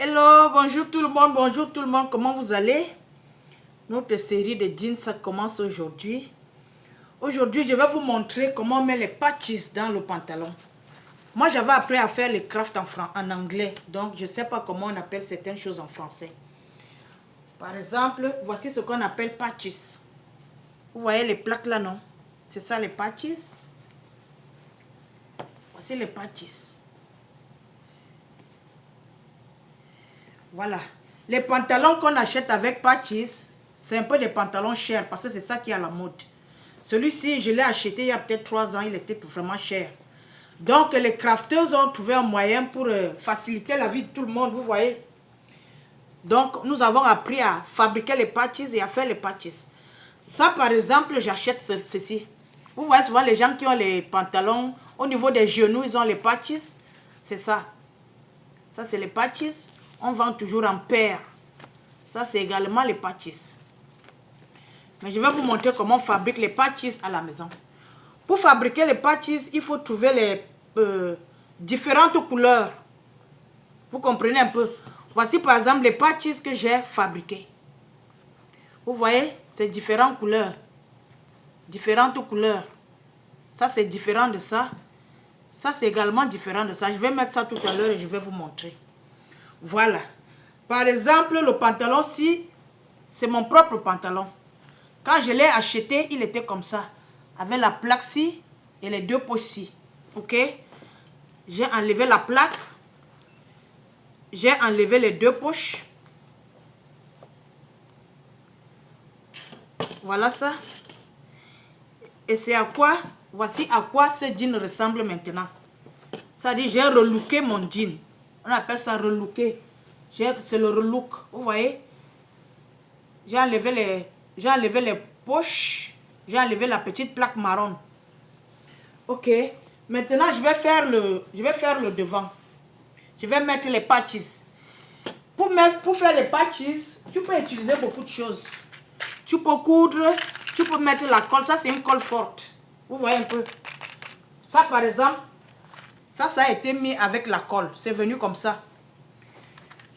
Hello, bonjour tout le monde, comment vous allez? Notre série de jeans, ça commence aujourd'hui. Aujourd'hui, je vais vous montrer comment on met les patches dans le pantalon. Moi, j'avais appris à faire les crafts en anglais, donc je ne sais pas comment on appelle certaines choses en français. Par exemple, voici ce qu'on appelle patches. Vous voyez les plaques là, non? C'est ça les patches. Voici les patches. Voilà. Les pantalons qu'on achète avec patches, c'est un peu des pantalons chers parce que c'est ça qui est à la mode. Celui-ci, je l'ai acheté il y a peut-être 3 ans, il était vraiment cher. Donc, les crafters ont trouvé un moyen pour faciliter la vie de tout le monde, vous voyez. Donc, nous avons appris à fabriquer les patches et à faire les patches. Ça, par exemple, j'achète ceci. Vous voyez souvent les gens qui ont les pantalons, au niveau des genoux, ils ont les patches. C'est ça. Ça, c'est les patches. On vend toujours en paire. Ça, c'est également les patches. Mais je vais vous montrer comment on fabrique les patches à la maison. Pour fabriquer les patches, il faut trouver les différentes couleurs. Vous comprenez un peu? Voici par exemple les patches que j'ai fabriqués. Vous voyez, c'est différentes couleurs. Différentes couleurs. Ça, c'est différent de ça. Ça, c'est également différent de ça. Je vais mettre ça tout à l'heure et je vais vous montrer. Voilà. Par exemple, le pantalon-ci, c'est mon propre pantalon. Quand je l'ai acheté, il était comme ça. Avec la plaque-ci et les deux poches-ci. Ok? J'ai enlevé la plaque. J'ai enlevé les deux poches. Voilà ça. Et c'est à quoi? Voici à quoi ce jean ressemble maintenant. Ça dit, j'ai relooké mon jean. On appelle ça relooker. C'est le relook. Vous voyez? J'ai enlevé les poches. J'ai enlevé la petite plaque marron. Ok. Maintenant, je vais faire le devant. Je vais mettre les patches. Pour faire les patches, tu peux utiliser beaucoup de choses. Tu peux coudre. Tu peux mettre la colle. Ça, c'est une colle forte. Vous voyez un peu? Ça, par exemple, ça a été mis avec la colle. C'est venu comme ça.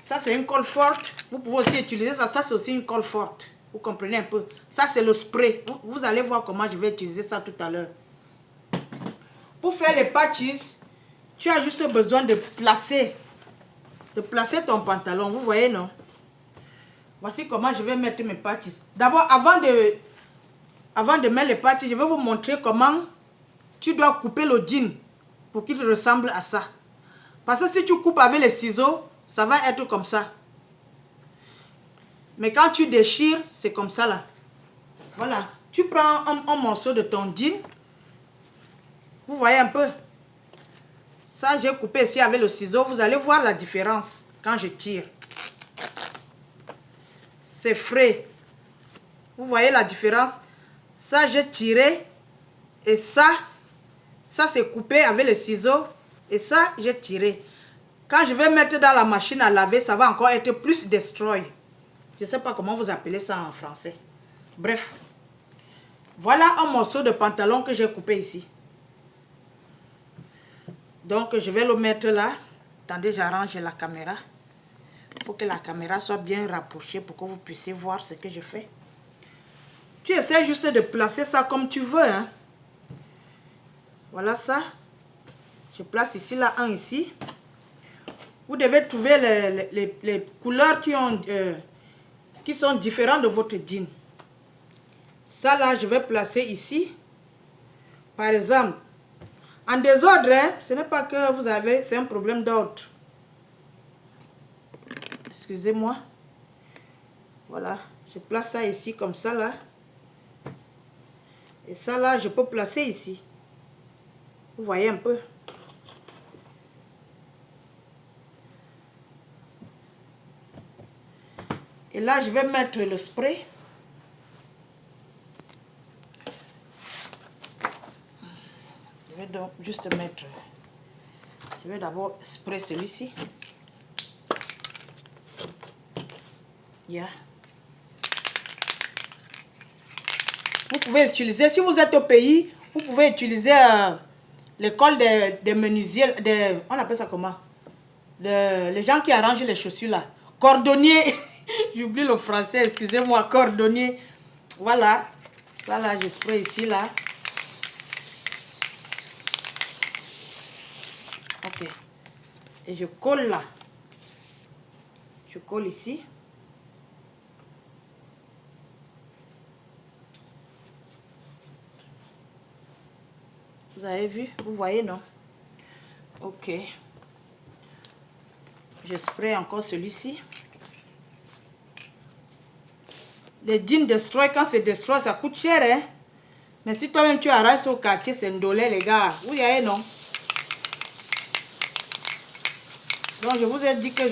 Ça, c'est une colle forte. Vous pouvez aussi utiliser ça. Ça, c'est aussi une colle forte. Vous comprenez un peu? Ça, c'est le spray. Vous allez voir comment je vais utiliser ça tout à l'heure. Pour faire les patches, tu as juste besoin de placer ton pantalon. Vous voyez, non? Voici comment je vais mettre mes patches. D'abord, avant de mettre les patches, je vais vous montrer comment tu dois couper le jean pour qu'il ressemble à ça. Parce que si tu coupes avec les ciseaux, ça va être comme ça. Mais quand tu déchires, c'est comme ça là. Voilà. Tu prends un morceau de ton jean. Vous voyez un peu. Ça, j'ai coupé ici avec le ciseau. Vous allez voir la différence quand je tire. C'est frais. Vous voyez la différence. Ça, j'ai tiré. Et ça c'est coupé avec le ciseau. Et ça, j'ai tiré. Quand je vais mettre dans la machine à laver, ça va encore être plus destroy. Je ne sais pas comment vous appelez ça en français. Bref. Voilà un morceau de pantalon que j'ai coupé ici. Donc, je vais le mettre là. Attendez, j'arrange la caméra. Il faut que la caméra soit bien rapprochée pour que vous puissiez voir ce que je fais. Tu essaies juste de placer ça comme tu veux. Hein. Voilà ça. Je place ici, là, un ici. Vous devez trouver les couleurs qui sont différentes de votre jean. Ça, là, je vais placer ici. Par exemple, en désordre, hein, ce n'est pas que vous avez, c'est un problème d'ordre. Excusez-moi. Voilà, je place ça ici comme ça, là. Et ça, là, je peux placer ici. Vous voyez un peu. Et là, je vais mettre le spray. Je vais donc juste mettre... Je vais d'abord spray celui-ci. Yeah. Vous pouvez utiliser, si vous êtes au pays, vous pouvez utiliser l'école des menuisiers, on appelle ça comment? les gens qui arrangent les chaussures là. Cordonnier. J'oublie le français, excusez-moi, cordonnier. Voilà. Ça là, je spray ici là. Ok. Et je colle là. Je colle ici. Vous avez vu? Vous voyez, non? Ok. Je spray encore celui-ci. Les jeans destroy, quand c'est destroy, ça coûte cher, hein? Mais si toi-même tu arraches au quartier, c'est un dollar, les gars. Vous voyez, non? Donc, je vous ai dit que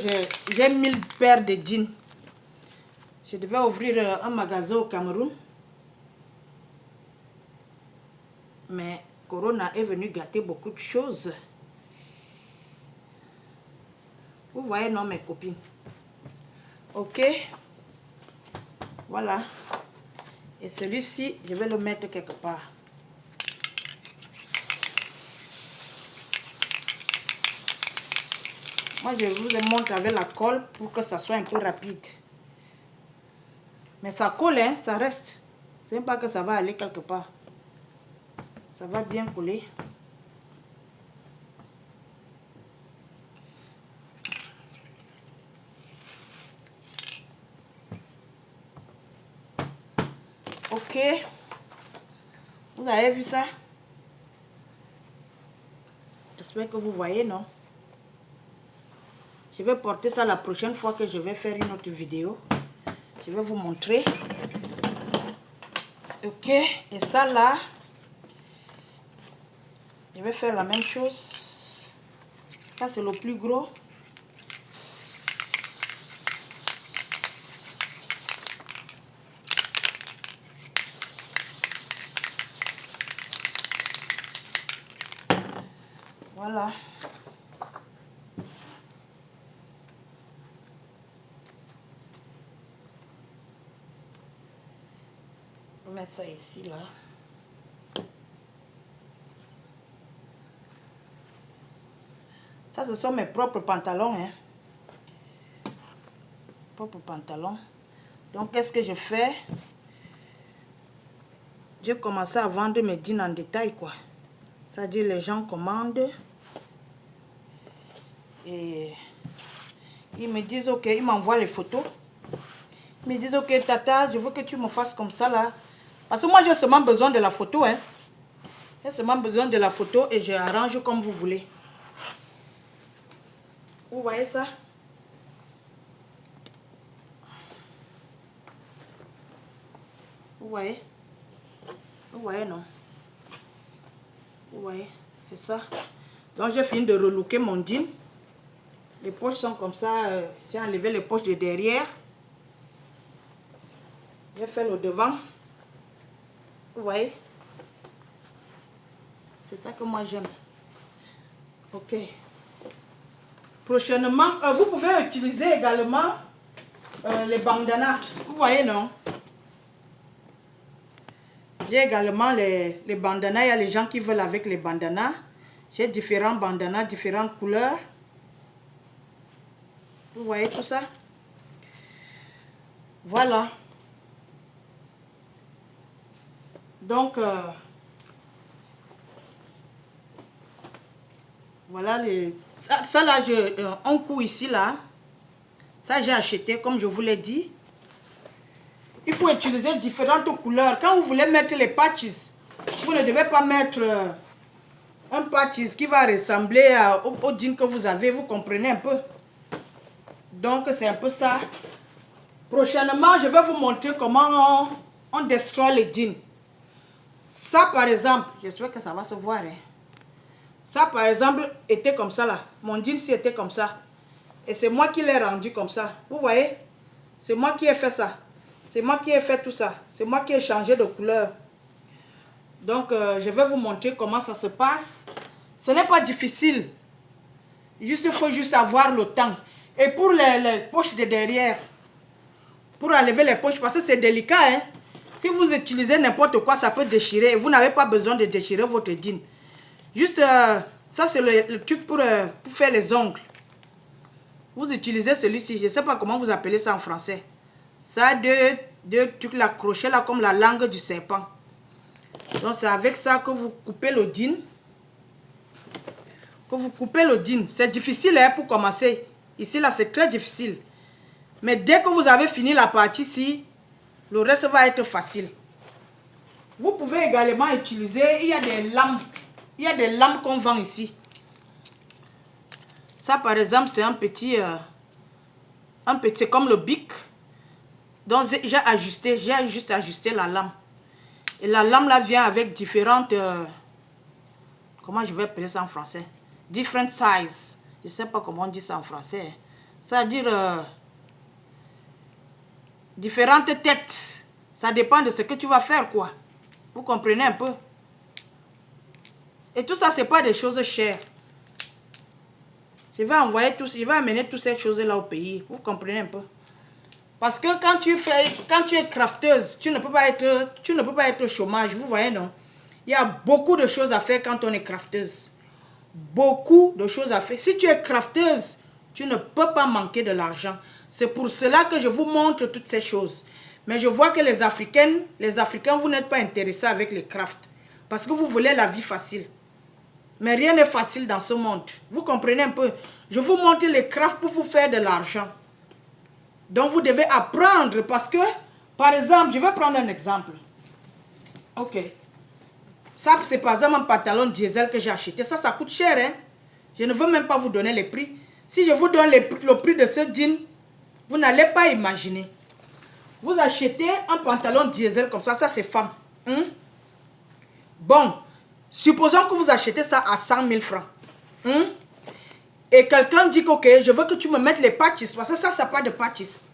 j'ai 1000 paires de jeans. Je devais ouvrir un magasin au Cameroun. Mais Corona est venu gâter beaucoup de choses. Vous voyez, non, mes copines? Ok. Voilà. Et celui-ci, je vais le mettre quelque part. Moi, je vous le montre avec la colle pour que ça soit un peu rapide. Mais ça colle, hein, ça reste. C'est même pas que ça va aller quelque part. Ça va bien coller. Ok. Vous avez vu ça? J'espère que vous voyez, non? Je vais porter ça la prochaine fois que je vais faire une autre vidéo. Je vais vous montrer. Ok. Et ça là, je vais faire la même chose. Ça c'est le plus gros. Voilà. Je vais mettre ça ici, là. Ça, ce sont mes propres pantalons, hein. Propres pantalons. Donc, qu'est-ce que je fais? J'ai commencé à vendre mes jeans en détail, quoi. C'est-à-dire, les gens commandent. Et ils me disent, ok, ils m'envoient les photos. Ils me disent, ok, Tata, je veux que tu me fasses comme ça, là. Parce que moi, j'ai seulement besoin de la photo, hein. J'ai seulement besoin de la photo et je arrange comme vous voulez. Vous voyez ça? Vous voyez? Vous voyez, non? Vous voyez? C'est ça. Donc, j'ai fini de relooker mon jean. Les poches sont comme ça. J'ai enlevé les poches de derrière. J'ai fait le devant. Vous voyez? C'est ça que moi j'aime. Ok. Prochainement, vous pouvez utiliser également les bandanas. Vous voyez, non? J'ai également les bandanas. Il y a les gens qui veulent avec les bandanas. J'ai différents bandanas, différentes couleurs. Vous voyez tout ça? Voilà. Donc, voilà les... Ça là, un coup ici, là. Ça, j'ai acheté, comme je vous l'ai dit. Il faut utiliser différentes couleurs. Quand vous voulez mettre les patches, vous ne devez pas mettre un patch qui va ressembler au jean que vous avez. Vous comprenez un peu? Donc, c'est un peu ça. Prochainement, je vais vous montrer comment on destroy les jeans. Ça, par exemple, j'espère que ça va se voir. Hein. Ça, par exemple, était comme ça là. Mon jean, c'était comme ça. Et c'est moi qui l'ai rendu comme ça. Vous voyez? C'est moi qui ai fait ça. C'est moi qui ai fait tout ça. C'est moi qui ai changé de couleur. Donc, je vais vous montrer comment ça se passe. Ce n'est pas difficile. Juste, il faut juste avoir le temps. Et pour les poches de derrière, pour enlever les poches, parce que c'est délicat, hein. Si vous utilisez n'importe quoi, ça peut déchirer. Et vous n'avez pas besoin de déchirer votre jean. Juste, ça c'est le truc pour faire les ongles. Vous utilisez celui-ci. Je ne sais pas comment vous appelez ça en français. Ça a deux trucs là, crochets là, comme la langue du serpent. Donc c'est avec ça que vous coupez le din. Que vous coupez le din. C'est difficile hein, pour commencer. Ici là, c'est très difficile. Mais dès que vous avez fini la partie-ci, le reste va être facile. Vous pouvez également utiliser, il y a des lames. Il y a des lames qu'on vend ici. Ça par exemple, c'est un petit comme le bic. Donc j'ai juste ajusté la lame. Et la lame là vient avec différentes, comment je vais appeler ça en français? Different size. Je ne sais pas comment on dit ça en français. Ça veut dire différentes têtes. Ça dépend de ce que tu vas faire quoi. Vous comprenez un peu? Et tout ça, c'est pas des choses chères. Je vais amener toutes ces choses-là au pays. Vous comprenez un peu? Parce que quand tu es crafteuse, tu ne peux pas être au chômage. Vous voyez, non? Il y a beaucoup de choses à faire quand on est crafteuse. Beaucoup de choses à faire. Si tu es crafteuse, tu ne peux pas manquer de l'argent. C'est pour cela que je vous montre toutes ces choses. Mais je vois que les Africains, vous n'êtes pas intéressés avec les crafts. Parce que vous voulez la vie facile. Mais rien n'est facile dans ce monde. Vous comprenez un peu? Je vous montre les crafts pour vous faire de l'argent. Donc vous devez apprendre parce que, par exemple, je vais prendre un exemple. Ok. Ça, c'est par exemple un pantalon diesel que j'ai acheté. Ça coûte cher, hein? Je ne veux même pas vous donner les prix. Si je vous donne le prix de ce jean, vous n'allez pas imaginer. Vous achetez un pantalon diesel comme ça c'est femme. Bon, supposons que vous achetez ça à 100 000 francs. Et quelqu'un dit que, ok, je veux que tu me mettes les patches. Parce que ça, c'est pas de patches.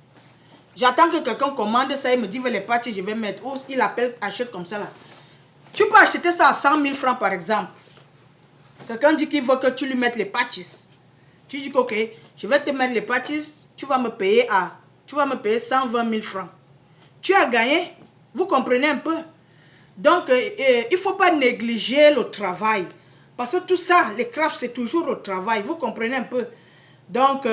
J'attends que quelqu'un commande ça et me dit, les patches, je vais mettre. Ou il appelle, achète comme ça là. Tu peux acheter ça à 100 000 francs par exemple. Quelqu'un dit qu'il veut que tu lui mettes les patches. Tu dis que, ok, je vais te mettre les patches. Tu vas me payer 120 000 francs. Tu as gagné. Vous comprenez un peu? Donc, il ne faut pas négliger le travail. Parce que tout ça, les crafts, c'est toujours au travail. Vous comprenez un peu? Donc,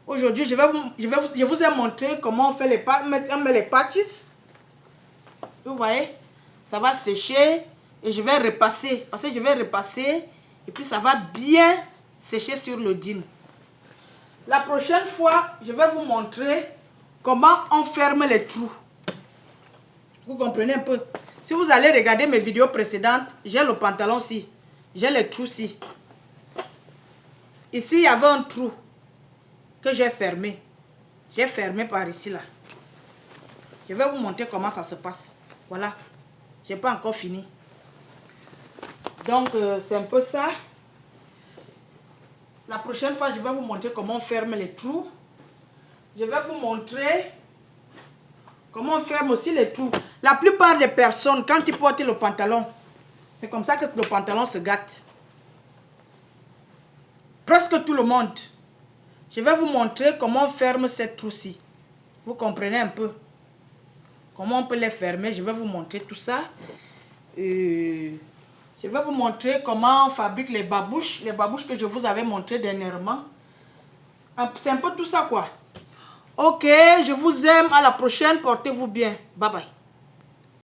aujourd'hui, je vous ai montré comment on fait les patches. Vous voyez? Ça va sécher et je vais repasser. Parce que je vais repasser et puis ça va bien sécher sur le din. La prochaine fois, je vais vous montrer comment on ferme les trous. Vous comprenez un peu? Si vous allez regarder mes vidéos précédentes, j'ai le pantalon-ci. J'ai les trous-ci. Ici, il y avait un trou que j'ai fermé. J'ai fermé par ici, là. Je vais vous montrer comment ça se passe. Voilà. Je n'ai pas encore fini. Donc, c'est un peu ça. La prochaine fois, je vais vous montrer comment on ferme les trous. Je vais vous montrer comment on ferme aussi les trous. La plupart des personnes, quand ils portent le pantalon, c'est comme ça que le pantalon se gâte. Presque tout le monde. Je vais vous montrer comment on ferme ces trous-ci. Vous comprenez un peu? Comment on peut les fermer? Je vais vous montrer tout ça. Je vais vous montrer comment on fabrique les babouches. Les babouches que je vous avais montré dernièrement. C'est un peu tout ça quoi. Ok, je vous aime. À la prochaine. Portez-vous bien. Bye bye.